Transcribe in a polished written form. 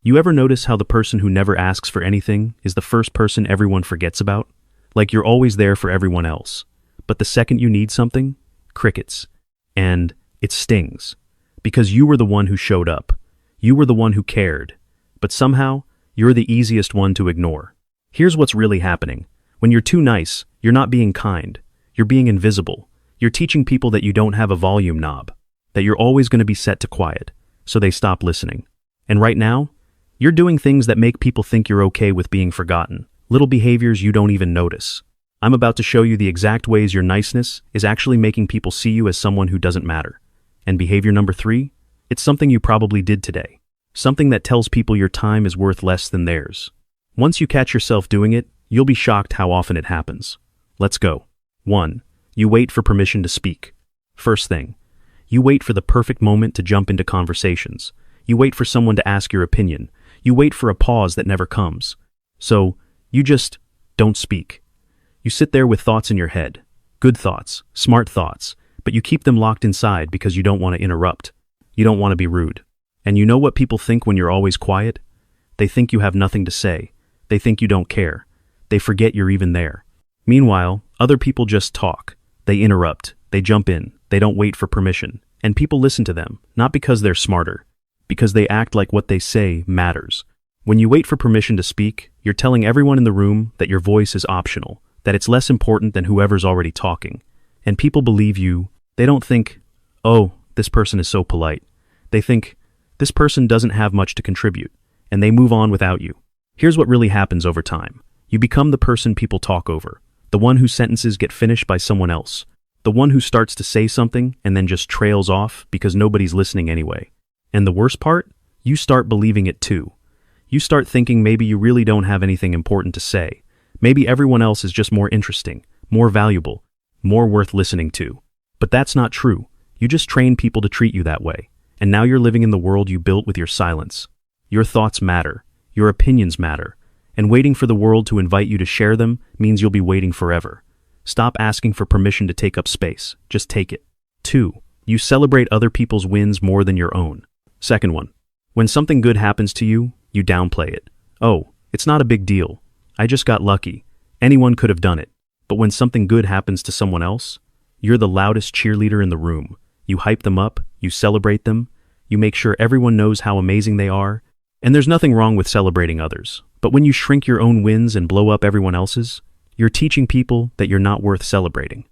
You ever notice how the person who never asks for anything is the first person everyone forgets about? Like you're always there for everyone else. But the second you need something, crickets. And it stings. Because you were the one who showed up. You were the one who cared. But somehow, you're the easiest one to ignore. Here's what's really happening. When you're too nice, you're not being kind. You're being invisible. You're teaching people that you don't have a volume knob. That you're always going to be set to quiet. So they stop listening. And right now, you're doing things that make people think you're okay with being forgotten. Little behaviors you don't even notice. I'm about to show you the exact ways your niceness is actually making people see you as someone who doesn't matter. And behavior number 3? It's something you probably did today. Something that tells people your time is worth less than theirs. Once you catch yourself doing it, you'll be shocked how often it happens. Let's go. 1. You wait for permission to speak. First thing, you wait for the perfect moment to jump into conversations. You wait for someone to ask your opinion. You wait for a pause that never comes. So, you just don't speak. You sit there with thoughts in your head. Good thoughts, smart thoughts, but you keep them locked inside because you don't want to interrupt. You don't want to be rude. And you know what people think when you're always quiet? They think you have nothing to say. They think you don't care. They forget you're even there. Meanwhile, other people just talk. They interrupt. They jump in. They don't wait for permission. And people listen to them, not because they're smarter, because they act like what they say matters. When you wait for permission to speak, you're telling everyone in the room that your voice is optional, that it's less important than whoever's already talking. And people believe you. They don't think, oh, this person is so polite. They think, this person doesn't have much to contribute, and they move on without you. Here's what really happens over time. You become the person people talk over, the one whose sentences get finished by someone else, the one who starts to say something and then just trails off because nobody's listening anyway. And the worst part? You start believing it too. You start thinking maybe you really don't have anything important to say. Maybe everyone else is just more interesting, more valuable, more worth listening to. But that's not true. You just train people to treat you that way. And now you're living in the world you built with your silence. Your thoughts matter. Your opinions matter. And waiting for the world to invite you to share them means you'll be waiting forever. Stop asking for permission to take up space. Just take it. 2. You celebrate other people's wins more than your own. Second one. When something good happens to you, you downplay it. Oh, it's not a big deal. I just got lucky. Anyone could have done it. But when something good happens to someone else, you're the loudest cheerleader in the room. You hype them up, you celebrate them, you make sure everyone knows how amazing they are. And there's nothing wrong with celebrating others. But when you shrink your own wins and blow up everyone else's, you're teaching people that you're not worth celebrating.